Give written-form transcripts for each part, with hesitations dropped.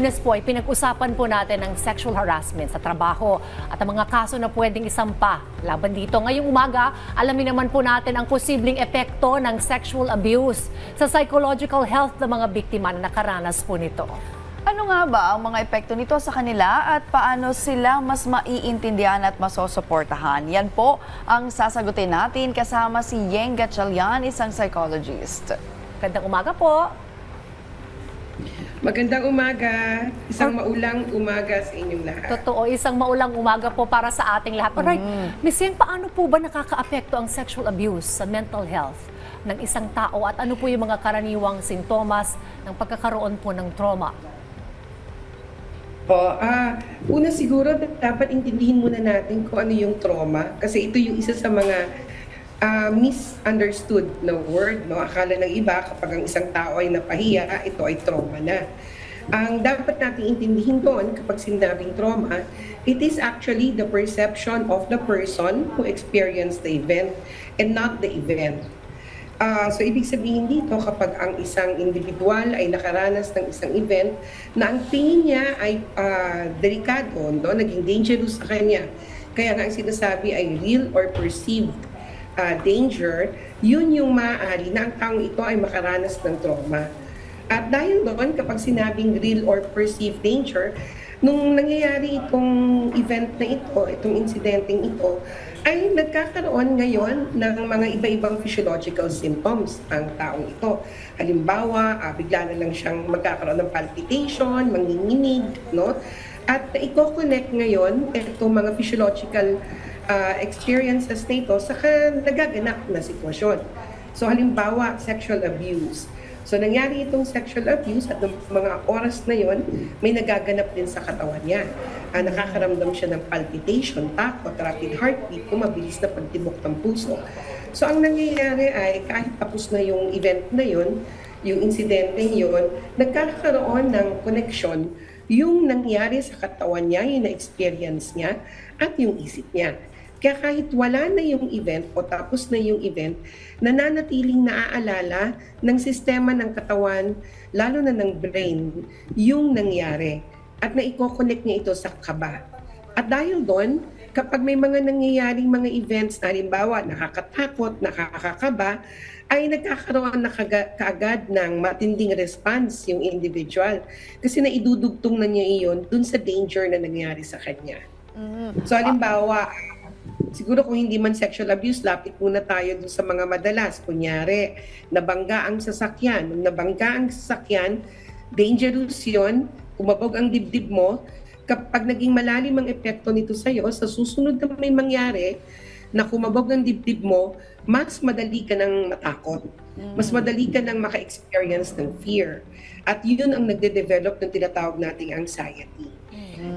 Lunes po ay pinag-usapan po natin ang sexual harassment sa trabaho at ang mga kaso na pwedeng isampa laban dito. Ngayong umaga, alamin naman po natin ang posibleng epekto ng sexual abuse sa psychological health ng mga biktima na nakaranas po nito. Ano nga ba ang mga epekto nito sa kanila at paano sila mas maiintindihan at masosuportahan? Yan po ang sasagutin natin kasama si Yeng Gatchalian, isang psychologist. Magandang umaga po. Magandang umaga. Isang maulang umaga sa inyong lahat. Totoo, isang maulang umaga po para sa ating lahat. Alright, Miss Yeng, paano po ba nakakaapekto ang sexual abuse sa mental health ng isang tao at ano po yung mga karaniwang sintomas ng pagkakaroon po ng trauma? Una siguro, dapat intindihin muna natin kung ano yung trauma. Kasi ito yung isa sa mga misunderstood na word. No? Akala ng iba, kapag ang isang tao ay napahiya, ito ay trauma na. Ang dapat natin intindihin doon kapag sinabing trauma, it is actually the perception of the person who experienced the event and not the event. So ibig sabihin dito, kapag ang isang individual ay nakaranas ng isang event na ang tingin niya ay delikado, no? Naging dangerous sa kanya, kaya nga ang sinasabi ay real or perceived danger, yun yung maaari na ang taong ito ay makaranas ng trauma. At dahil doon, kapag sinabing real or perceived danger, nung nangyayari itong event na ito, itong insidenteng ito, ay nagkakaroon ngayon ng mga iba-ibang physiological symptoms ang taong ito. Halimbawa, bigla na lang siyang magkakaroon ng palpitation, manginginig, no? At i-connect ngayon itong mga physiological experiences na ito sa nagaganap na sitwasyon. So halimbawa, sexual abuse. So nangyari itong sexual abuse at ng mga oras na yon, may nagaganap din sa katawan niya. Nakakaramdam siya ng palpitation, takot, rapid heartbeat, mabilis na pagtibok ng puso. So ang nangyayari ay kahit tapos na yung event na yon, yung insidente yon, nagkakaroon ng connection yung nangyari sa katawan niya, yung na-experience niya, at yung isip niya. Kaya kahit wala na yung event o tapos na yung event, nananatiling naaalala ng sistema ng katawan, lalo na ng brain, yung nangyari. At naiko-connect niya ito sa kaba. At dahil doon, kapag may mga nangyayaring mga events, halimbawa nakakatakot, nakakakaba, ay nagkakaroon na kaagad ng matinding response yung individual. Kasi naidudugtong na niya iyon dun sa danger na nangyari sa kanya. So halimbawa, siguro kung hindi man sexual abuse, lapit muna tayo dun sa mga madalas. Kunyari, nabangga ang sasakyan. Nung nabangga ang sasakyan, dangerous yun, kumabog ang dibdib mo. Kapag naging malalim ang epekto nito sa'yo, sa susunod na may mangyari, na kumabog ang dibdib mo, mas madali ka nang matakot. Mas madali ka nang maka-experience ng fear. At yun ang nagde-develop ng tinatawag nating anxiety.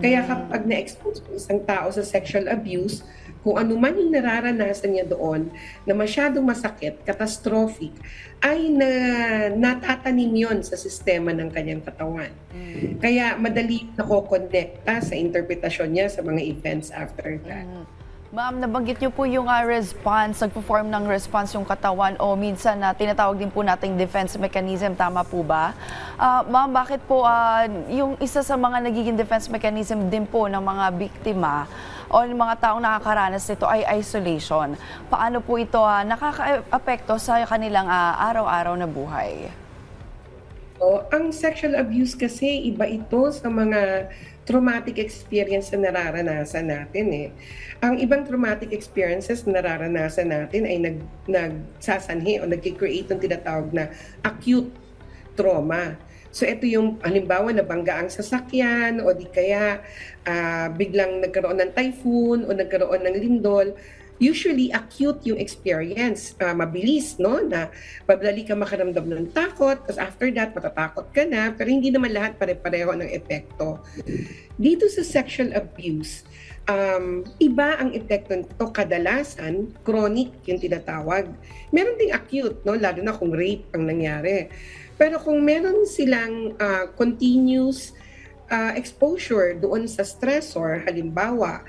Kaya kapag na-expose ang isang tao sa sexual abuse, kung ano man yung nararanasan niya doon na masyadong masakit, catastrophic, ay natatanim yon sa sistema ng kanyang katawan. Kaya madali nako-connecta sa interpretasyon niya sa mga events after that. Ma'am, nabanggit niyo po yung response, nagpo-form ng response yung katawan o minsan tinatawag din po nating defense mechanism, tama po ba? Ma'am, bakit po yung isa sa mga nagiging defense mechanism din po ng mga biktima o ng mga taong nakakaranas nito ay isolation? Paano po ito nakaka-apekto sa kanilang araw-araw na buhay? Ang sexual abuse kasi iba ito sa mga traumatic experience na nararanasan natin. Ang ibang traumatic experiences na nararanasan natin ay nagsasanhi o nag-create ng tinatawag na acute trauma. So ito yung halimbawa nabangga ang sasakyan o di kaya biglang nagkaroon ng typhoon o nagkaroon ng lindol. Usually acute yung experience, mabilis, no, na madali ka makaramdam ng takot, tapos after that matatakot ka na, pero hindi naman lahat pare-pareho ng epekto. Dito sa sexual abuse, iba ang epekto nito, kadalasan chronic yung tinatawag. Meron ding acute, no, lalo na kung rape ang nangyari. Pero kung meron silang continuous exposure doon sa stressor, halimbawa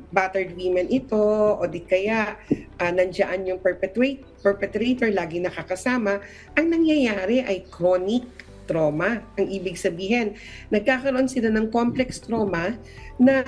battered women ito o di kaya nandiyan yung perpetrator lagi nakakasama, ang nangyayari ay chronic trauma. Ang ibig sabihin, nagkakaroon sila ng complex trauma na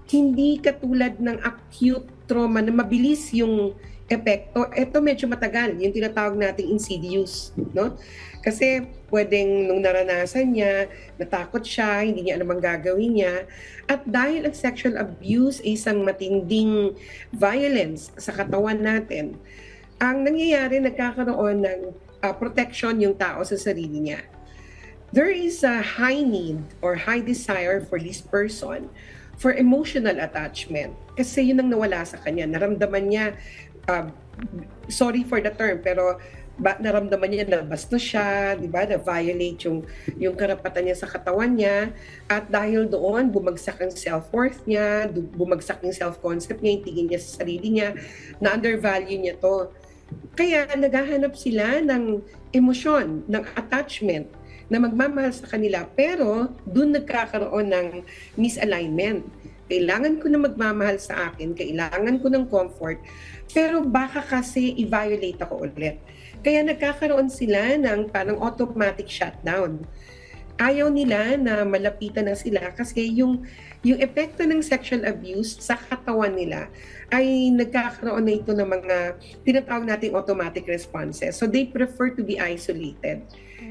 hindi katulad ng acute trauma na mabilis yung epekto. Ito medyo matagal, yung tinatawag nating insidious, no? Kasi pwedeng nung naranasan niya, natakot siya, hindi niya alam ang gagawin niya. At dahil ang sexual abuse ay isang matinding violence sa katawan natin, ang nangyayari, nagkakaroon ng protection yung tao sa sarili niya. There is a high need or high desire for this person for emotional attachment. Kasi yun ang nawala sa kanya. Naramdaman niya, sorry for the term, pero naramdaman niya na bastos siya, di ba? Na-violate yung karapatan niya sa katawan niya. At dahil doon, bumagsak ang self-worth niya, bumagsak yung self-concept niya, yung tingin niya sa sarili niya, na undervalue niya to. Kaya naghahanap sila ng emosyon, ng attachment, na magmamahal sa kanila. Pero doon nagkakaroon ng misalignment. Kailangan ko na magmamahal sa akin, kailangan ko ng comfort, pero baka kasi i-violate ako ulit. Kaya nagkakaroon sila ng parang automatic shutdown. Ayaw nila na malapitan na sila kasi yung epekto ng sexual abuse sa katawan nila ay nagkakaroon na ito ng mga tinatawag nating automatic responses. So they prefer to be isolated.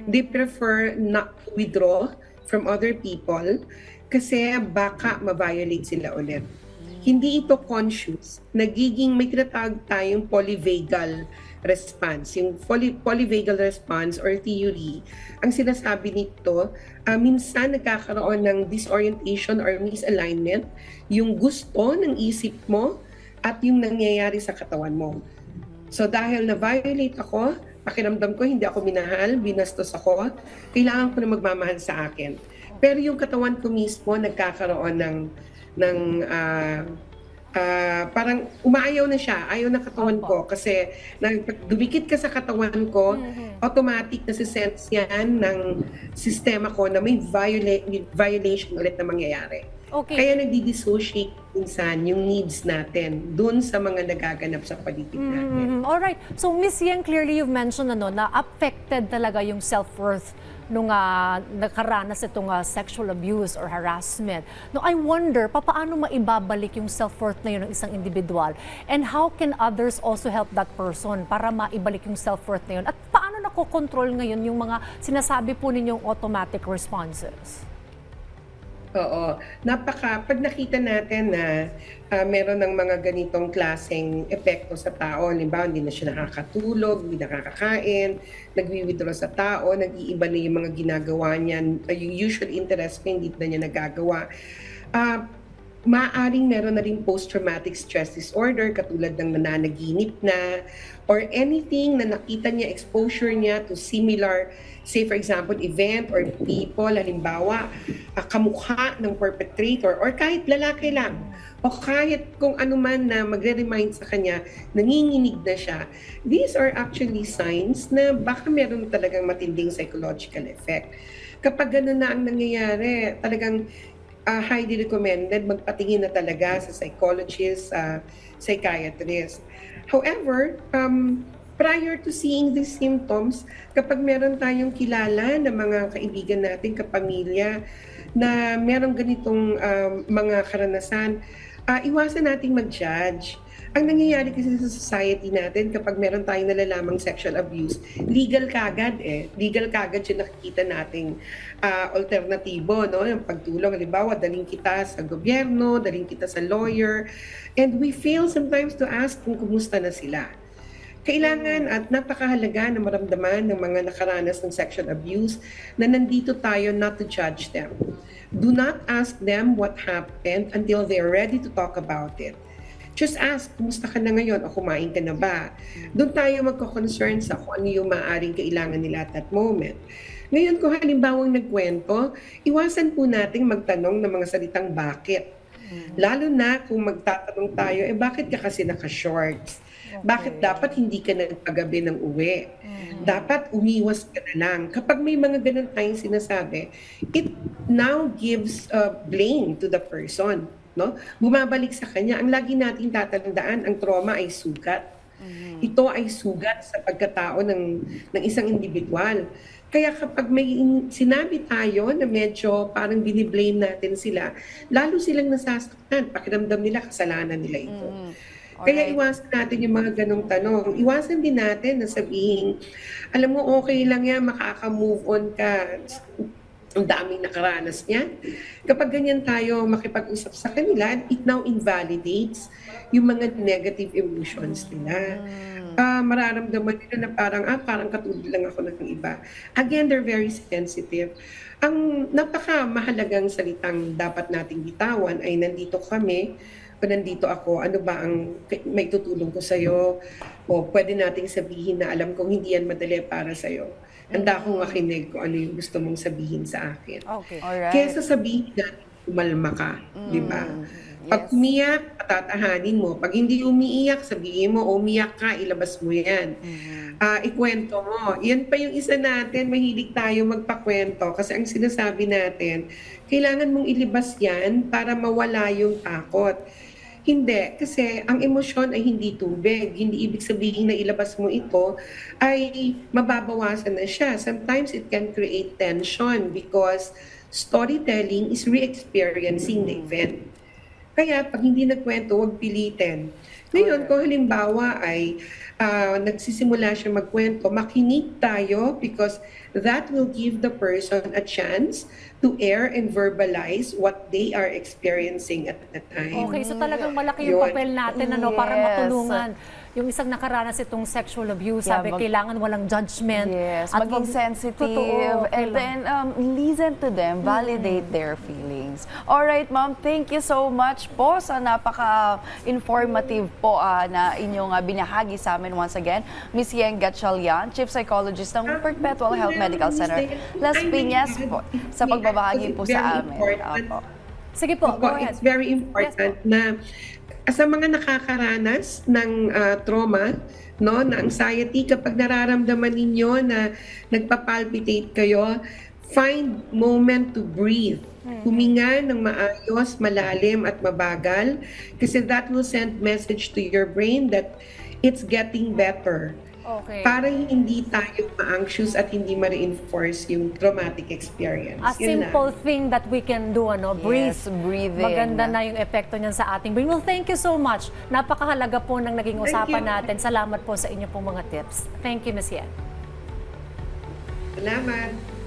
They prefer not to withdraw from other people kasi baka ma-violate sila ulit. Hindi ito conscious. Nagiging may tinatawag tayong polyvagal response. Yung polyvagal response or theory, ang sinasabi nito, minsan nagkakaroon ng disorientation or misalignment, yung gusto ng isip mo at yung nangyayari sa katawan mo. So dahil na-violate ako, pakiramdam ko hindi ako minahal, binastos ako, kailangan ko na magmamahal sa akin. Pero yung katawan ko mismo nagkakaroon ng parang umaayaw na siya, ayaw na katawan ko kasi dumikit ka sa katawan ko, automatic na sense yan ng sistema ko na may violation ulit na mangyayari. Okay. Kaya nagdi-dissociate minsan yung needs natin dun sa mga nagaganap sa paligid natin. Alright. So, Miss Yang, clearly you've mentioned na affected talaga yung self-worth nung nakaranas itong sexual abuse or harassment. No, I wonder, paano maibabalik yung self-worth na yun ng isang individual? And how can others also help that person para maibalik yung self-worth na yun? At paano nakokontrol ngayon yung mga sinasabi po ninyong automatic responses? Oo. Pag nakita natin na meron ng mga ganitong klaseng epekto sa tao, halimbawa hindi na siya nakakatulog, hindi nakakakain, nagwi-withdraw sa tao, nag-iiba na yung mga ginagawa niya, yung usual interest niya, hindi na niya nagagawa. Maaaring meron na rin post-traumatic stress disorder katulad ng nananaginip na or anything na nakita niya, exposure niya to similar, say for example, event or people, halimbawa, kamukha ng perpetrator or kahit lalaki lang o kahit kung ano man na magre-remind sa kanya, nanginginig na siya. These are actually signs na baka meron talagang matinding psychological effect. Kapag gano'n na ang nangyayari, talagang highly recommended, magpatingin na talaga sa psychologist, psychiatrist. However, prior to seeing these symptoms, kapag meron tayong kilala na mga kaibigan natin, kapamilya, na merong ganitong mga karanasan, iwasan nating mag-judge. Ang nangyayari kasi sa society natin kapag meron tayong nalalamang sexual abuse, legal kagad Legal kagad yung nakikita nating alternatibo, no? Yung pagtulong, halimbawa, daling kita sa gobyerno, daling kita sa lawyer, and we fail sometimes to ask kung kumusta na sila. Kailangan at napakahalaga na maramdaman ng mga nakaranas ng sexual abuse na nandito tayo not to judge them. Do not ask them what happened until they're ready to talk about it. Just ask, kumusta ka na ngayon o kumain ka na ba? Doon tayo magko-concern sa kung ano yung maaaring kailangan nila at that moment. Ngayon, kung halimbawang nagkwento, iwasan po nating magtanong ng mga salitang bakit. Lalo na kung magtatanong tayo, bakit ka kasi naka-shorts? Okay. Bakit dapat hindi ka nagpagabi ng uwi? Dapat umiwas ka na lang. Kapag may mga ganun tayong sinasabi, it now gives blame to the person. No? Bumabalik sa kanya. Ang lagi natin tatandaan, ang trauma ay sugat. Ito ay sugat sa pagkatao ng isang individual. Kaya kapag may sinabi tayo na medyo parang biniblame natin sila, lalo silang nasasaktan. Pakiramdam nila, kasalanan nila ito. Kaya Alright. iwasan natin yung mga ganong tanong. Iwasan din natin na sabihin, alam mo, okay lang yan, makaka-move on ka. Ang daming nakaranas niyan. Kapag ganyan tayo makipag-usap sa kanila, it now invalidates yung mga negative emotions nila. Mararamdaman nila na parang katulad lang ako ng iba. Again, they're very sensitive. Ang napaka-mahalagang salitang dapat nating bitawan ay nandito kami, o nandito ako, ano ba ang may tutulong ko sa'yo? O pwede nating sabihin na alam kong hindi yan madali para sa'yo. Handa akong makinig kung ano yung gusto mong sabihin sa akin. Okay. Alright. Kesa sabihin natin, umalma ka, di ba? Pag Yes. umiyak, patatahanin mo. Pag hindi umiiyak, sabihin mo, umiyak ka, ilabas mo yan. Ikwento mo. Yan pa yung isa natin, mahilig tayo magpakwento. Kasi ang sinasabi natin, kailangan mong ilibas yan para mawala yung takot. Hindi, kasi ang emosyon ay hindi tubig. Hindi ibig sabihin na ilabas mo ito ay mababawasan na siya. Sometimes it can create tension because storytelling is re-experiencing the event. Kaya pag hindi nagkwento, huwag pilitin. Ngayon, kung halimbawa ay nagsisimula siya magkwento, makinig tayo because that will give the person a chance to air and verbalize what they are experiencing at the time. Okay, so talagang malaki yung Yun. papel natin para Yes. matulungan yung isang nakaranas itong sexual abuse. Yeah, Sabi, kailangan walang judgment. Yes, At maging wag- sensitive. Totoo, And then, listen to them, validate their feelings. Alright, ma'am, thank you so much po sa napaka-informative po na inyong binahagi sa amin once again. Miss Yeng Gatchalian, Chief Psychologist ng Perpetual Health Medical Center, Las Piñas po, sa pagbabahagi po sa amin. Opo. Sige po, go ahead. It's very important na sa mga nakakaranas ng trauma, no, na anxiety, kapag nararamdaman ninyo na nagpapalpitate kayo, find moment to breathe. Huminga ng maayos, malalim at mabagal kasi that will send message to your brain that it's getting better. Okay. Para hindi tayo ma-anxious at hindi ma-reinforce yung traumatic experience. A Yun simple lang. thing that we can do, breathe. Yes, breathing. Maganda na yung epekto niyan sa ating brain. Well, thank you so much. Napakahalaga po ng naging Thank usapan you. natin. Salamat po sa inyo pong mga tips. Thank you, Ms. Yen. Salamat.